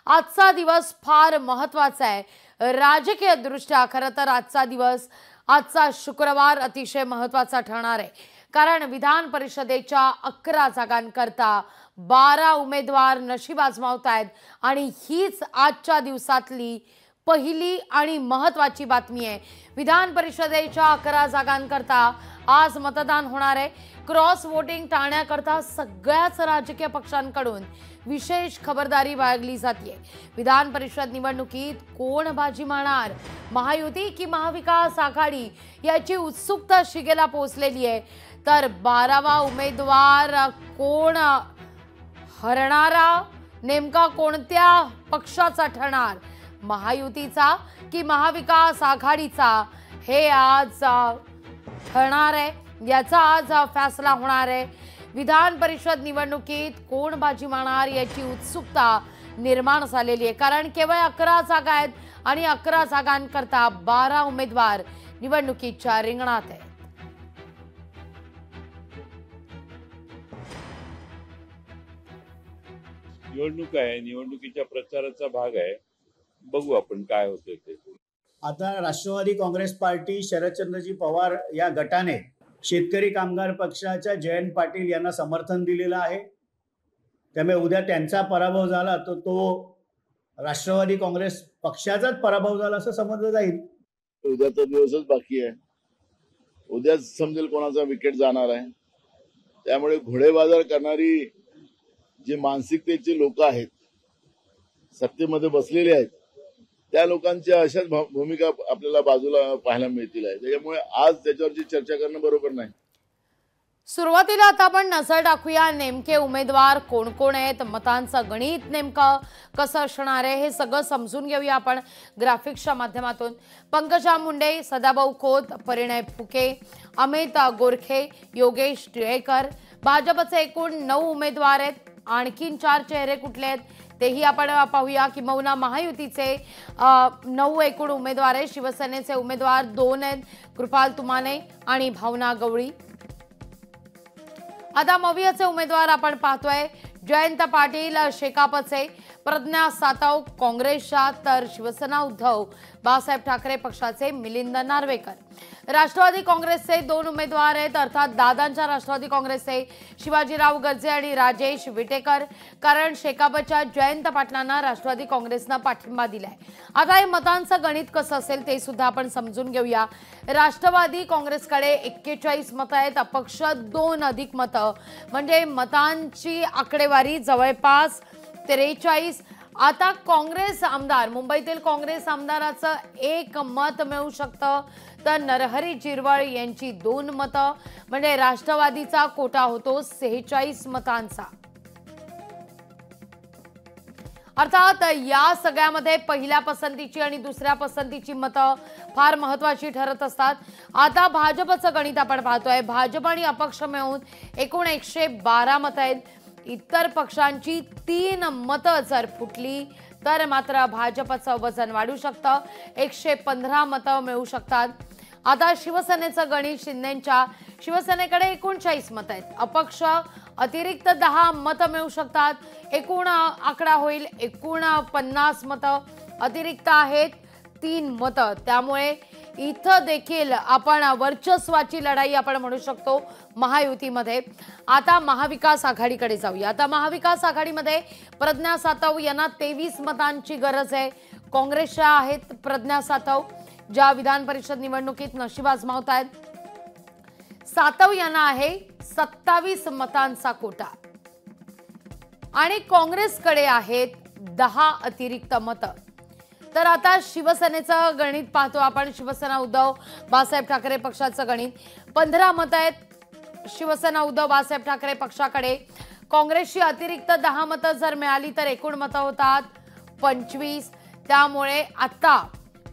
आजचा दिवस फार महत्त्वाचा आहे राजकीय दृष्ट्या। खरं तर आजचा शुक्रवार अतिशय महत्त्वाचा ठरणार आहे, कारण विधान परिषदेच्या 11 जागांकरता 12 उमेदवार नशीब आजमावतायत आणि हीच आजच्या दिवसातली पहिली आणि महत्त्वाची बातमी आहे। विधान परिषदेच्या 11 जागांकरता आज मतदान होणार आहे। क्रॉस वोटिंग टाळण्याकरता सगळ्याच राजकीय पक्षांकडून विशेष खबरदारी बाळगली जाते। विधान परिषद निवडणुकीत कोण बाजी मारणार, महायुती की महाविकास आघाडी याची उत्सुकता शिगेला पोहोचलेली आहे। तर 12वा उमेदवार कोण हरणारा, नेमका कोणत्या पक्षाचा ठरणार, महायुतीचा की महाविकास आघाडीचा, हे आज ठरणार आहे। याचा आज फैसला होणार आहे। विधान परिषद निवडणुकीत कोण बाजी मारणार याची उत्सुकता निर्माण झालेली आहे, कारण केवळ 11 जागा आहेत आणि 11 जागांकरता 12 उमेदवार निवडणुकीच्या रिंगणात आहेत। निवडणूक आहे, निवडणुकीच्या प्रचाराचा भाग आहे। बघू आपण काय होतंय ते। आता राष्ट्रवादी काँग्रेस पार्टी शरदचंद्रजी पवार या गटाने शेतकरी कामगार पक्षाच्या जयंत पाटील यांना समर्थन दिलेलं आहे। त्यामुळे उद्या त्यांचा पराभव झाला तर तो राष्ट्रवादी काँग्रेस पक्षाचाच पराभव झाला असं समजलं जाईल। उद्या तर दिवसच बाकी आहे, उद्याच समजेल कोणाचा विकेट जाणार आहे। त्यामुळे घोडेबाजार करणारी जे मानसिकतेचे लोक आहेत, सत्तेमध्ये बसलेले आहेत, त्या लोकांच्या अशाच भूमिका आपल्याला बाजूला पाहायला मिळतील आहे। त्यामुळे आज त्याच्यावरची चर्चा करणं बरोबर नाही। सुरुवातीला आता आपण नजर टाकूया नेमके उमेदवार कोण कोण आहेत, मतांचं गणित नेमकं कसं असणार आहे हे सगळं समजून घेऊया आपण ग्राफिक्सच्या माध्यमातून। पंकजा मुंडे, सदाभाऊ खोत, परिणय फुके, अमित गोरखे, योगेश टिळेकर, भाजपचे एकूण 9 उमेदवार आहेत। आणखीन 4 चेहरे कुठले आहेत तेही आपण पाहूया। किंबहुना महायुतीचे 9 एकूण उमेदवार आहेत। शिवसेनेचे उमेदवार 2 आहेत, कृपाल तुमाने आणि भावना गवळी। आता मवियाचे उमेदवार आपण पाहतोय, जयंत पाटील शेकापचे, प्रज्ञा सातव काँग्रेसच्या, तर शिवसेना उद्धव बाळासाहेब ठाकरे पक्षाचे मिलिंद नार्वेकर। राष्ट्रवादी काँग्रेसचे 2 उमेदवार आहेत, अर्थात दादांच्या राष्ट्रवादी काँग्रेसचे शिवाजीराव गर्जे आणि राजेश विटेकर, कारण शेकापच्या जयंत पाटलांना राष्ट्रवादी काँग्रेसनं पाठिंबा दिलाय। आता हे मतांचं गणित कसं असेल ते सुद्धा आपण समजून घेऊया। राष्ट्रवादी काँग्रेसकडे 41 मतं आहेत, अपक्ष 2 अधिक मतं, म्हणजे मतांची आकडेवारी जवळपास 43। आता काँग्रेस आमदार, मुंबईतील काँग्रेस आमदाराचं 1 मत मिळू शकतं, तर नरहरी झिरवळ यांची 2 मतं, म्हणजे राष्ट्रवादीचा कोटा होतो 46 मतांचा। अर्थात या सगळ्यामध्ये पहिल्या पसंतीची आणि दुसऱ्या पसंतीची मतं फार महत्त्वाची ठरत असतात। आता भाजपचं गणित आपण पाहतोय, भाजप आणि अपक्ष मिळून एकूण 112 मतं आहेत। इतर पक्षांची 3 मतं जर फुटली तर मात्र भाजपचं वजन वाढू शकतं, 115 मतं मिळू शकतात। आता शिवसेनेचं गणित, शिंदेंच्या शिवसेनेकडे एकूण 40 मतं आहेत, अपक्ष अतिरिक्त 10 मतं मिळू शकतात, एकूण आकडा होईल 49 मतं, अतिरिक्त आहेत 3 मतं। त्यामुळे इथं देखील आपण वर्चस्वाची लढाई आपण म्हणू शकतो महायुतीमध्ये। आता महाविकास आघाडीकडे जाऊया। आता महाविकास आघाडीमध्ये प्रज्ञा सातव यांना 23 मतांची गरज आहे। काँग्रेसच्या आहेत प्रज्ञा सातव, ज्या विधान परिषद निवडणुकीत नशीब आजमावत आहेत। सातव यांना आहे 27 मतांचा कोटा आणि काँग्रेसकडे आहेत 10 अतिरिक्त मतं। तर आता शिवसेनेचं गणित पाहतो आपण। शिवसेना उद्धव बाळासाहेब ठाकरे पक्षाचं गणित, 15 मतं आहेत शिवसेना उद्धव बाळासाहेब ठाकरे पक्षाकडे। काँग्रेसची अतिरिक्त 10 मतं जर मिळाली तर एकूण मतं होतात 25। त्यामुळे आता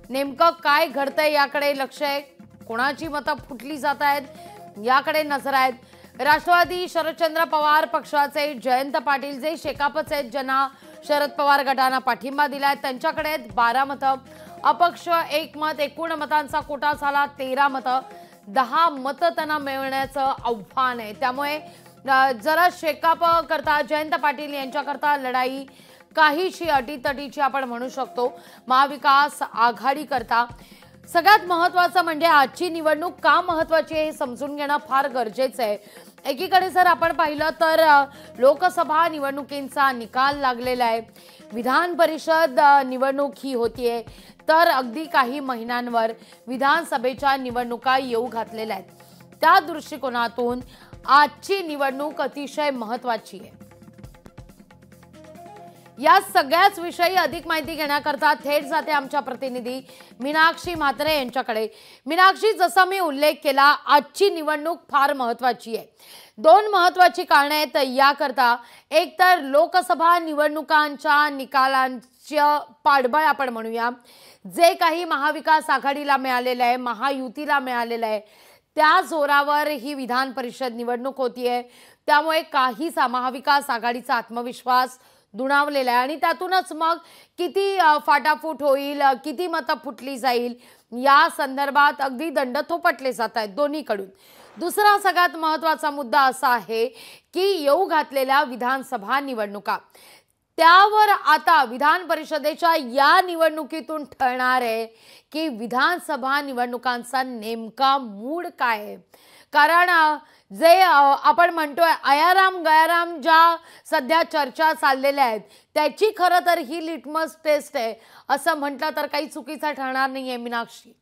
नेमकं काय घडतंय याकडे लक्ष आहे, कोणाची मतं फुटली जात आहेत याकडे नजर आहेत। राष्ट्रवादी शरदचंद्र पवार पक्षाचे जयंत पाटील, जे शेकापचे आहेत, ज्यांना शरद पवार गटाने पाठिंबा दिलाय, त्यांच्याकडे आहेत 12 मतं, अपक्ष 1 मत, एकूण मतांचा कोटा झाला 13 मतं, 10 मतं त्यांना मिळवण्याचं आव्हान आहे। त्यामुळे जरा शेकाप करता जयंत पाटील यांच्याकरता लढाई काहीशी अटीतटीची आपण म्हणू शकतो महाविकास आघाडी करता। सगळ्यात महत्त्वाचं म्हणजे आजची निवडणूक का महत्त्वाची आहे हे समजून घेणं फार गरजेचं आहे। एकीकडे जर आपण पाहिलं तर लोकसभा निवडणुकींचा निकाल लागलेला आहे, विधान परिषद निवडणूक ही होतीये, तर अगदी काही महिन्यांवर विधानसभेच्या निवडणुका येऊ घातलेल्या आहेत। त्या दृष्टिकोनातून आजची निवडणूक अतिशय महत्त्वाची आहे। या सगळ्याच विषयी अधिक माहिती घेण्याकरता थेट जाते आमच्या प्रतिनिधी मीनाक्षी म्हात्रे यांच्याकडे। मीनाक्षी, जसा मी उल्लेख केला, आजची निवडणूक फार महत्त्वाची आहे। दोन महत्त्वाची कारणे आहेत याकरता। एक तर लोकसभा निवडणुकांच्या निकालांच्या पाठबळ आपण म्हणूया, जे काही महाविकास आघाडीला मिळालेलं आहे, महायुतीला मिळालेलं आहे, त्या जोरावर ही विधान परिषद निवडणूक होतीये। त्यामुळे काहीसा महाविकास आघाडीचा आत्मविश्वास दुणावलेला आहे आणि त्यातूनच मग किती फाटाफूट होईल, किती मतं फुटली जाईल या संदर्भात अगदी दंड थोपटले जात आहेत दोन्हीकडून। दुसरा सगळ्यात महत्त्वाचा मुद्दा असा आहे की येऊ घातलेल्या विधानसभा निवडणुका, त्यावर आता विधान परिषदेच्या या निवडणुकीतून ठरणार आहे की विधानसभा निवडणुकांचा नेमका मूड काय आहे। कारण जे आपण म्हणतोय आयाराम गयाराम ज्या सध्या चर्चा चाललेल्या आहेत, त्याची खरं तर ही लिटमस टेस्ट आहे असं म्हटलं तर काही चुकीचं ठरणार नाहीये। मीनाक्षी,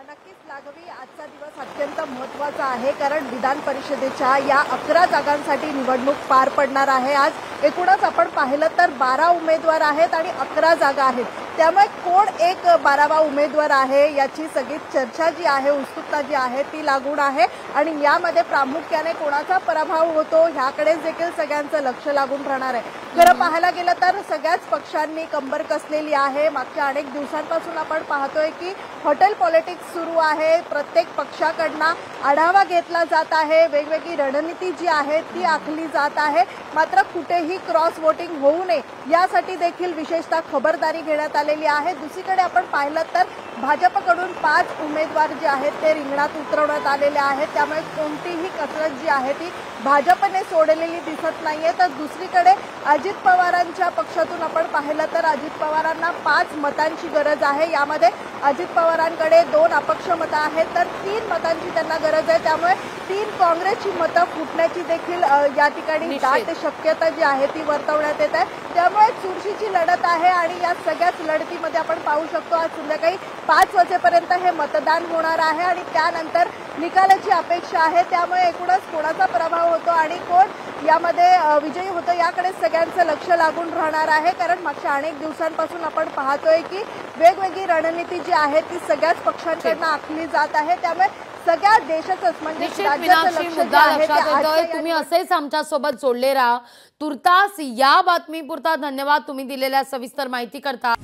नक्कीच लाघवी, आजचा दिवस अत्यंत महत्त्वाचा आहे, कारण विधान परिषदेच्या या 11 जागांसाठी निवडणूक पार पडणार आहे। आज एकूणच आपण पाहिलं तर 12 उमेदवार आहेत आणि 11 जागा आहेत, त्यामुळे कोण एक 12वा उमेदवार आहे याची सगळी चर्चा जी आहे, उत्सुकता जी आहे ती लागून आहे आणि यामध्ये प्रामुख्याने कोणाचा पराभव होतो ह्याकडे देखील सगळ्यांचं लक्ष लागून राहणार आहे। खरं पाहायला गेलं तर सगळ्याच पक्षांनी कंबर कसलेली आहे। मागच्या अनेक दिवसांपासून आपण पाहतोय की हॉटेल पॉलिटिक्स सुरू आहे, प्रत्येक पक्षाकडनं आढावा घेतला जात आहे, वेगवेगळी रणनीती जी आहे ती आखली जात आहे। मात्र कुठेही क्रॉस वोटिंग होऊ नये यासाठी देखील विशेषतः खबरदारी घेण्यात आलेली आहे। दुसरीकडे आपण पाहिलं तर भाजपकडून 5 उमेदवार जे आहेत ते रिंगणात उतरवण्यात आलेले आहेत, त्यामुळे कोणतीही कसरत जी आहे ती भाजपने सोडलेली दिसत नाहीये। तर दुसरीकडे अजित पवारांच्या पक्षातून आपण पाहिलं तर अजित पवारांना 5 मतांची गरज आहे। यामध्ये अजित पवारांकडे 2 अपक्ष मतं आहेत, तर 3 मतांची त्यांना गरज आहे, त्यामुळे 3 काँग्रेसची मतं फुटण्याची देखील या ठिकाणी दाट शक्यता जी आहे ती वर्तवण्यात येत आहे। त्यामुळे चुरशीची लढत आहे आणि या सगळ्याच लढतीमध्ये आपण पाहू शकतो आज संध्याकाळी 5 वाजेपर्यंत हे मतदान होणार आहे आणि त्यानंतर निकालाची अपेक्षा आहे। त्यामुळे एकूणच कोणाचा पराभव होतो आणि कोण यामध्ये विजयी होतो याकडे सगळ्यांचं लक्ष लागून राहणार आहे, कारण मागच्या अनेक दिवसांपासून आपण पाहतोय की वेगवेगळी रणनीती जी आहे ती सगळ्याच पक्षांकडून आखली जात आहे। त्यामुळे सगळ्या देशाचंच म्हणजे राज्याचं लक्ष जे आहे ते आजच्या तुम्ही असेच आमच्या सोबत जोडले राहा। तुर्तास या बातमीपुरता धन्यवाद, तुम्ही दिलेल्या सविस्तर माहिती करता।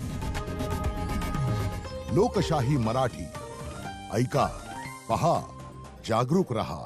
लोकशाही मराठी ऐका, पहा, जागरूक रहा।